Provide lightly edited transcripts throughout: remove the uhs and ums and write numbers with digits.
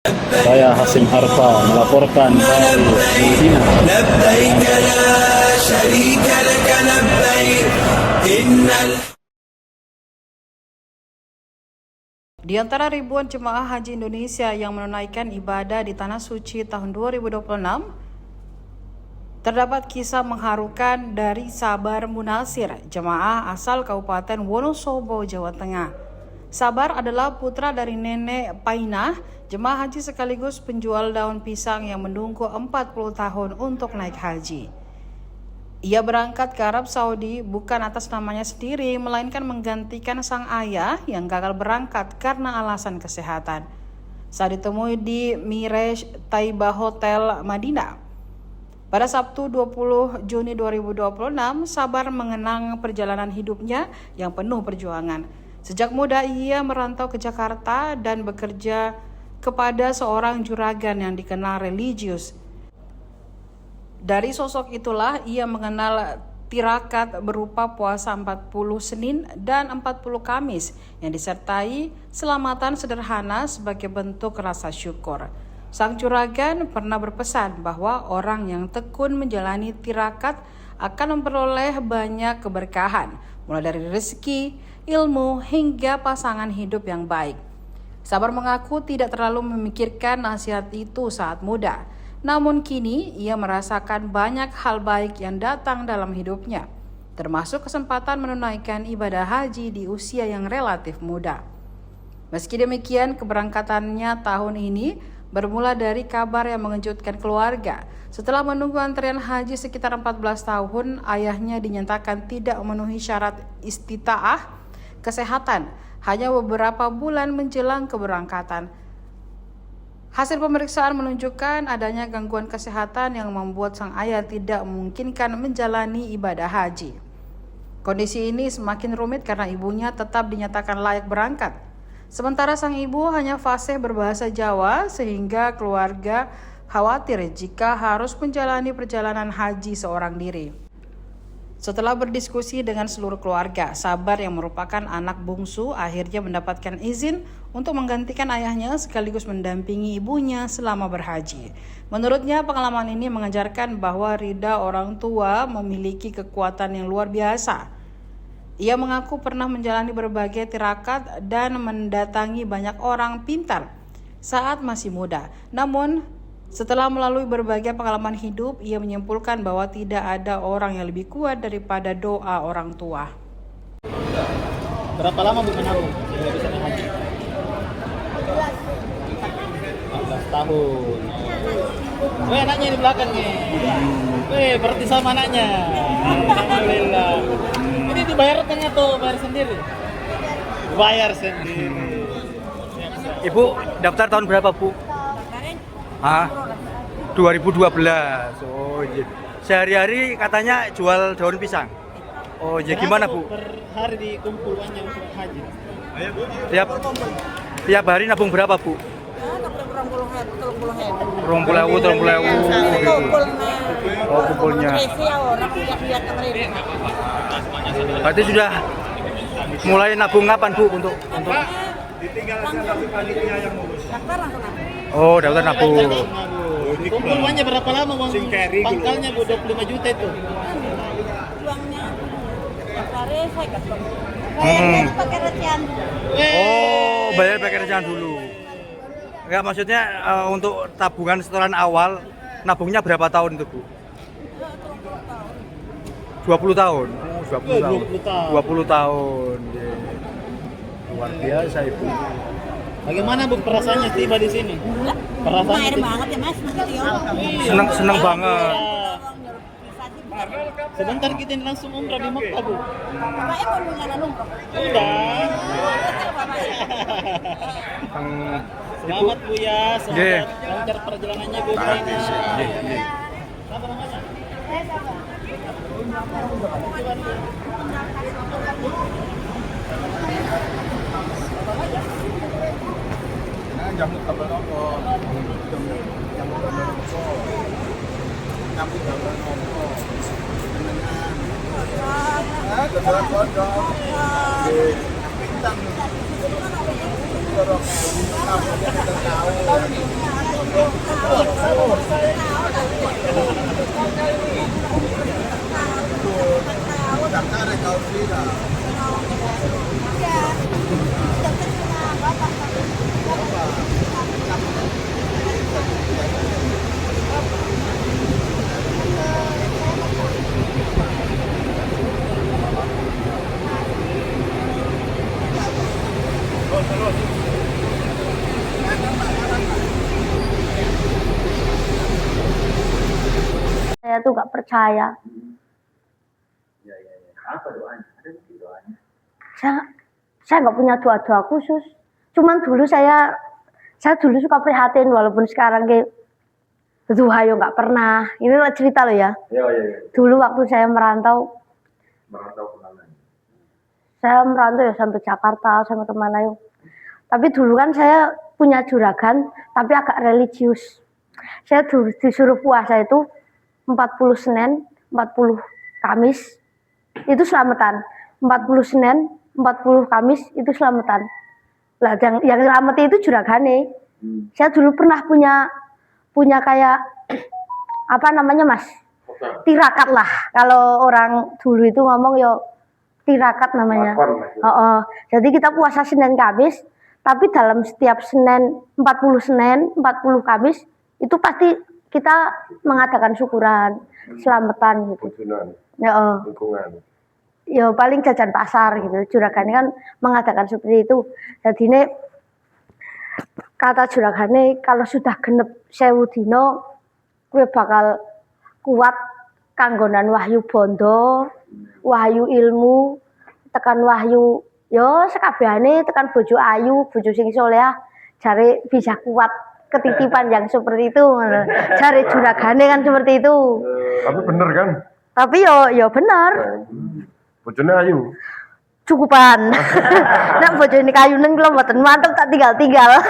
Saya Hasim Harfa melaporkan dari Medina. لبيك لا شريك لك لبيك إن Di antara ribuan jemaah haji Indonesia yang menunaikan ibadah di Tanah Suci tahun 2026, terdapat kisah mengharukan dari Sabar Munasir, jemaah asal Kabupaten Wonosobo, Jawa Tengah. Sabar adalah putra dari nenek Painah, jemaah haji sekaligus penjual daun pisang yang menunggu 40 tahun untuk naik haji. Ia berangkat ke Arab Saudi bukan atas namanya sendiri, melainkan menggantikan sang ayah yang gagal berangkat karena alasan kesehatan. Saat ditemui di Mirage Taiba Hotel Madinah pada Sabtu 20 Juni 2026, Sabar mengenang perjalanan hidupnya yang penuh perjuangan. Sejak muda ia merantau ke Jakarta dan bekerja kepada seorang juragan yang dikenal religius. Dari sosok itulah ia mengenal tirakat berupa puasa 40 Senin dan 40 Kamis yang disertai selamatan sederhana sebagai bentuk rasa syukur. Sang juragan pernah berpesan bahwa orang yang tekun menjalani tirakat akan memperoleh banyak keberkahan, mulai dari rezeki, ilmu, hingga pasangan hidup yang baik. Sabar mengaku tidak terlalu memikirkan nasihat itu saat muda. Namun kini ia merasakan banyak hal baik yang datang dalam hidupnya, termasuk kesempatan menunaikan ibadah haji di usia yang relatif muda. Meski demikian, keberangkatannya tahun ini bermula dari kabar yang mengejutkan keluarga. Setelah menunggu antrian haji sekitar 14 tahun, ayahnya dinyatakan tidak memenuhi syarat istita'ah kesehatan hanya beberapa bulan menjelang keberangkatan. Hasil pemeriksaan menunjukkan adanya gangguan kesehatan yang membuat sang ayah tidak memungkinkan menjalani ibadah haji. Kondisi ini semakin rumit karena ibunya tetap dinyatakan layak berangkat. Sementara sang ibu hanya fasih berbahasa Jawa sehingga keluarga khawatir jika harus menjalani perjalanan haji seorang diri. Setelah berdiskusi dengan seluruh keluarga, Sabar yang merupakan anak bungsu akhirnya mendapatkan izin untuk menggantikan ayahnya sekaligus mendampingi ibunya selama berhaji. Menurutnya, pengalaman ini mengajarkan bahwa ridha orang tua memiliki kekuatan yang luar biasa. Ia mengaku pernah menjalani berbagai tirakat dan mendatangi banyak orang pintar saat masih muda. Namun, setelah melalui berbagai pengalaman hidup, ia menyimpulkan bahwa tidak ada orang yang lebih kuat daripada doa orang tua. Berapa lama Bu menabung hingga bisa naik haji? 14 tahun. Weh, anaknya di belakang nih. Weh, berarti sama anaknya. Alhamdulillah. Ini dibayarkan atau bayar sendiri? Bayar sendiri. Ibu daftar tahun berapa, Bu? Ah, 2012. Oh, iya. Sehari-hari katanya jual daun pisang. Oh, iya, gimana, Bu? Per hari dikumpul uangnya untuk haji. Tiap hari nabung berapa, Bu? 30.000. Oh, kumpulnya. Berarti sudah mulai nabung kapan, Bu, untuk Oh, daftar nabung. Kumpul uangnya berapa lama uang pangkalnya Bu? 25 juta itu. Oh, bayar pakai rencana dulu. Enggak, maksudnya untuk tabungan setoran awal nabungnya berapa tahun itu, Bu? 20 tahun. Oh, 20 tahun. 20 tahun. Yeah. Luar biasa, Ibu. Bagaimana Bu perasaannya tiba di sini? Perasaannya banget ya Mas, Seneng banget. Sebentar kita ini langsung umrah di Mekah Bu. Bapaknya mau menjalan umroh. Udah. Selamat Bu ya, selamat lancar perjalanannya Bu. Iya. Apa namanya? Jamu kabel nopo. Jamu kabel nopo. Kebetulan kodok. Bintang. Saya tuh nggak percaya. Apa doanya? Ada mungkin doanya. Saya nggak punya doa-doa khusus. Cuman dulu saya dulu suka prihatin walaupun sekarang kayak doa yo nggak pernah. Ini lah cerita loh ya. Iya. Dulu waktu saya merantau Kemana? saya merantau ya sampai Jakarta, sampai kemana yuk. Tapi dulu kan saya punya juragan, tapi agak religius. Saya disuruh puasa itu 40 Senin, 40 Kamis, itu selamatan. 40 Senin, 40 Kamis, itu selamatan. Lah yang selamati itu juragane. Saya dulu pernah punya kayak, apa namanya mas? Tirakat lah. Kalau orang dulu itu ngomong yo tirakat namanya. Jadi kita puasa Senin Kamis, tapi dalam setiap Senin 40 Kamis itu pasti kita mengadakan syukuran, selamatan gitu. Lingkungan. Ya paling jajan pasar gitu. Juragan kan mengadakan seperti itu. Jadi ini kata juragane kalau sudah genep 1000 dino kowe bakal kuat kanggonan wahyu bondo, wahyu ilmu, tekan wahyu yo sekabehane tekan bojo ayu, bojo sing soleh jare bisa kuat ketitipan yang seperti itu. Jare juragane kan seperti itu. Tapi bener kan? Tapi yo bener. Bojone ayu. Cukupan. Nek bojone kayunen kula mboten mantep tak tinggal-tinggal.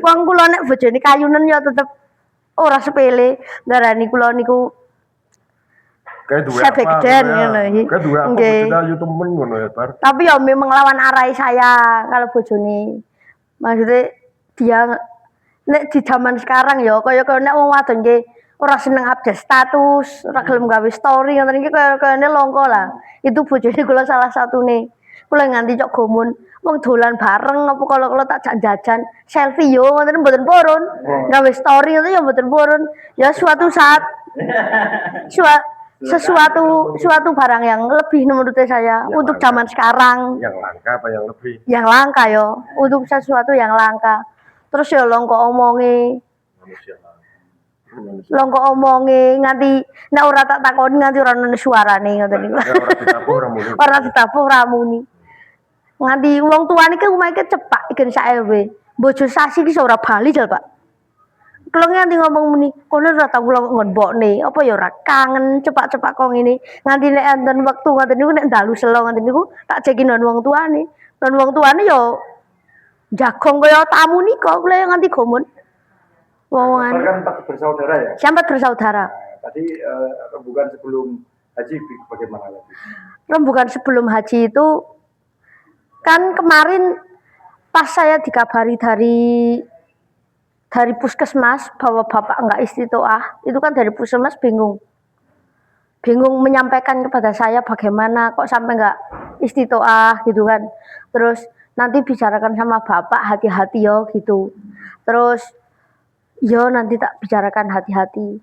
Wong kula nek bojone kayunen ya tetep ora sepele. Ndarani kula niku Kayak duwe Chef Ekden ngono iki. Kayak duwe apa Nggih. bojone ayu temen ngono ya, Bar. Tapi ya memang lawan arai saya kalau bojone. Maksudnya dia nek di zaman sekarang ya kaya nek wong wadon nggih ora seneng update status, ora gelem gawe story ngoten iki kayane longko lah. Itu bojone kula salah satune. Kula nganti cok gomun, wong dolan bareng apa kalau tak jajan selfie yo ngoten mboten purun. Gawe story ngoten ya mboten purun. Ya suatu saat suatu barang yang lebih menurut saya Yang untuk langka. zaman sekarang. Yang langka apa yang lebih? Yang langka yo, untuk sesuatu yang langka. Terus ya longko omonge. Longko omonge nganti nek ora tak takoni nganti ora ono suarane ngoten niku. Ora ditabuh ora muni. Ora ditabuh ora muni. Nganti wong tuane ki omahe cepak igen sak RW. Bojo sasi ki ora bali jal, Pak. Kula nganti ngomong muni, kono ora tau kula ngon mbokne, apa ya ora kangen cepak-cepak kok ngene. Nganti nek enten wektu ngoten niku nek dalu selo ngoten niku tak jeki non wong tuane. Non wong tuane ya jagong kaya tamu nika kula nganti gomun. Wong Kan tak bersaudara ya. sampai bersaudara. Tadi rembukan sebelum haji bagaimana lagi? Rembukan sebelum haji itu kan kemarin pas saya dikabari dari puskesmas bahwa bapak enggak istiqoah, itu kan dari puskesmas bingung menyampaikan kepada saya bagaimana kok sampai enggak istiqoah gitu kan. Terus nanti bicarakan sama bapak hati-hati yo gitu. Terus yo nanti tak bicarakan hati-hati.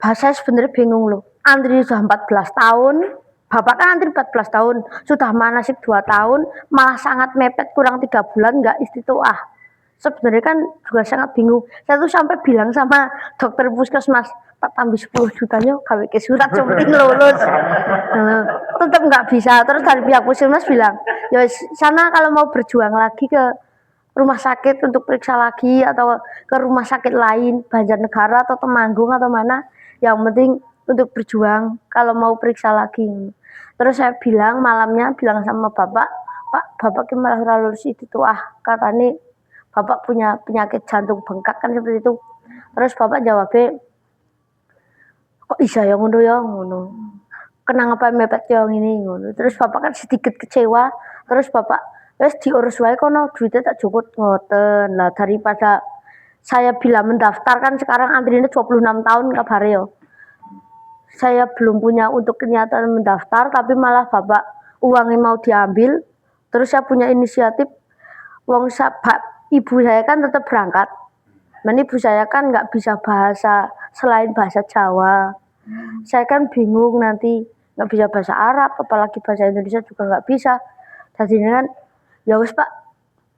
Saya sebenarnya bingung loh. Antri sudah 14 tahun, bapak kan antri 14 tahun, sudah manasik 2 tahun, malah sangat mepet kurang 3 bulan enggak istiqoah. Sebenarnya kan juga sangat bingung. Saya tuh sampai bilang sama dokter puskesmas, tak tambah 10 jutanya gawe ke surat yang penting lulus. Tetap nggak bisa. Terus dari pihak puskesmas bilang, ya sana kalau mau berjuang lagi ke rumah sakit untuk periksa lagi atau ke rumah sakit lain, Banjarnegara atau Temanggung atau mana, yang penting untuk berjuang kalau mau periksa lagi. Terus saya bilang malamnya sama bapak, Pak, bapak malah lulus itu katanya bapak punya penyakit jantung bengkak kan seperti itu. Terus bapak jawabnya, kok bisa ya ngono. Kenapa mepet yang ini ngono. Terus bapak kan sedikit kecewa. Terus bapak wes diurus wae kono duitnya tak cukup ngoten lah, daripada saya bilang mendaftar kan sekarang antrinya 26 tahun kabare yo. Saya belum punya untuk kenyataan mendaftar, tapi malah bapak uangnya mau diambil. Terus saya punya inisiatif, ibu saya kan tetap berangkat. Dan ibu saya kan nggak bisa bahasa selain bahasa Jawa. Saya kan bingung nanti nggak bisa bahasa Arab, apalagi bahasa Indonesia juga nggak bisa. Jadi kan, ya wis Pak,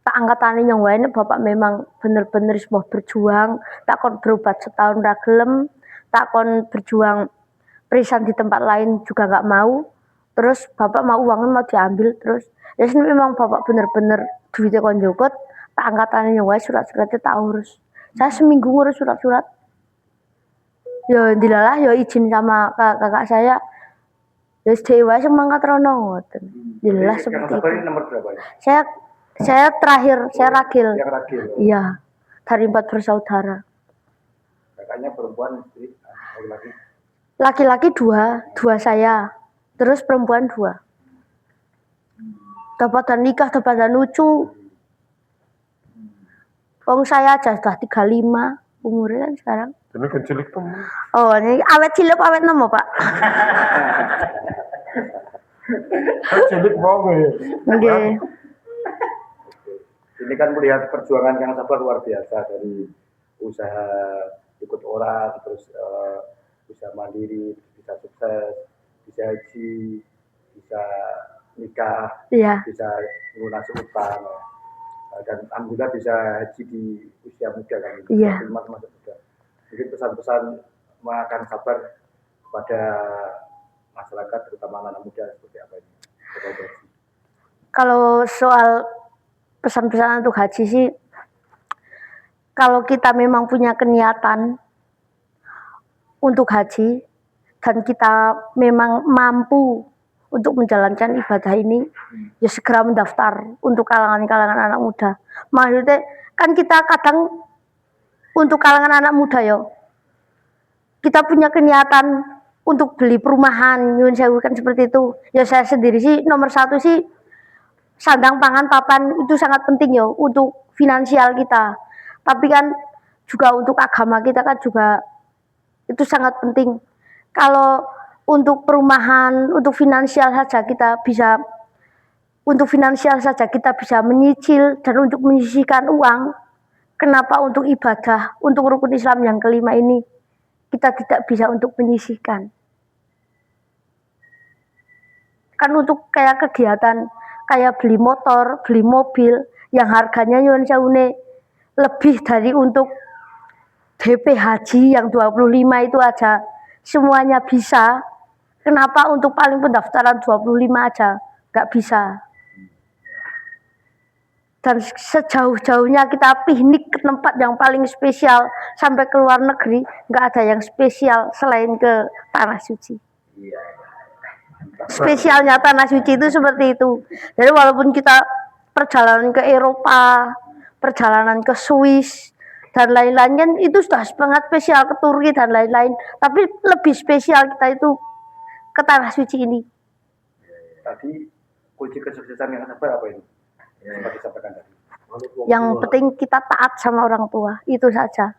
tak angkatane yang wae bapak memang bener-bener mau berjuang, tak kon berobat setahun ra gelem, tak kon berjuang perisan di tempat lain juga nggak mau. Terus bapak mau uangnya mau diambil, terus ya memang bapak bener-bener duitnya kon jokot, tak angkatane yang wae surat-suratnya tak urus. Saya seminggu ngurus surat-surat. Ya dilalah ya izin sama kakak saya. Ya dewa sing mangkat rono ngoten. Dilalah seperti itu. Ini nomor berapa ya? Saya terakhir, saya ragil. Yang ragil. Iya, dari 4 bersaudara. Kakaknya perempuan, istri, laki-laki. Laki-laki 2 saya. Terus perempuan 2. Dapatan nikah, dapatan lucu. Wong saya aja sudah 35 umurnya kan sekarang. Ini kan cilik temen. Oh, ini awet cilik awet nomo, Pak. Cilik mau ya. Nggih. Ini kan melihat perjuangan Kang Sabar luar biasa, dari usaha ikut orang, terus bisa mandiri, bisa sukses, bisa haji, bisa nikah, Iya. bisa melunasi utang, dan alhamdulillah bisa haji di usia muda kan. Iya. Masuk muda. Jadi pesan-pesan Kang Sabar kepada masyarakat, terutama anak muda seperti apa ini? Kalau soal pesan-pesan untuk haji sih, kalau kita memang punya keniatan untuk haji dan kita memang mampu untuk menjalankan ibadah ini, ya segera mendaftar untuk kalangan-kalangan anak muda. Maksudnya kan kita kadang untuk kalangan anak muda yo, kita punya keniatan untuk beli perumahan, nyuwun sewu kan seperti itu. Ya saya sendiri sih nomor 1 sih sandang pangan papan itu sangat penting yo untuk finansial kita. Tapi kan juga untuk agama kita kan juga itu sangat penting. Kalau untuk perumahan, untuk finansial saja kita bisa menyicil dan untuk menyisihkan uang. Kenapa untuk ibadah, untuk rukun Islam yang kelima ini kita tidak bisa untuk menyisihkan? Kan untuk kayak kegiatan kayak beli motor, beli mobil yang harganya nyuwun sewune lebih dari untuk DP haji yang 25 itu aja semuanya bisa. Kenapa untuk paling pendaftaran 25 aja nggak bisa? Dan sejauh-jauhnya kita piknik ke tempat yang paling spesial sampai ke luar negeri, nggak ada yang spesial selain ke Tanah Suci. Spesialnya Tanah Suci itu seperti itu. Jadi walaupun kita perjalanan ke Eropa, perjalanan ke Swiss dan lain-lain kan itu sudah sangat spesial, ke Turki dan lain-lain. Tapi lebih spesial kita itu ke Tanah Suci ini. Tadi kunci kesuksesan Kang Sabar apa ini? Sempat disampaikan tadi. Yang penting kita taat sama orang tua, itu saja.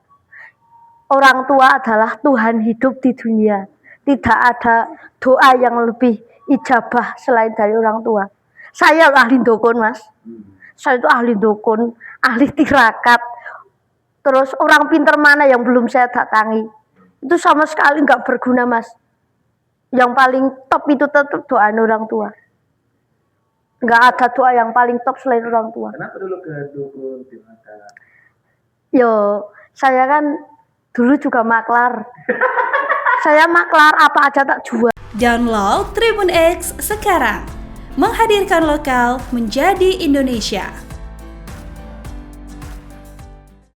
Orang tua adalah Tuhan hidup di dunia. Tidak ada doa yang lebih ijabah selain dari orang tua. Saya ahli dukun, Mas. Saya itu ahli dukun, ahli tirakat. Terus orang pinter mana yang belum saya datangi? Itu sama sekali nggak berguna, Mas. Yang paling top itu tetap doa orang tua. Nggak ada doa yang paling top selain orang tua. Kenapa dulu ke dukun Timaka? Yo, saya kan dulu juga maklar. Saya maklar apa aja tak jual. Download Tribun X sekarang. Menghadirkan lokal menjadi Indonesia.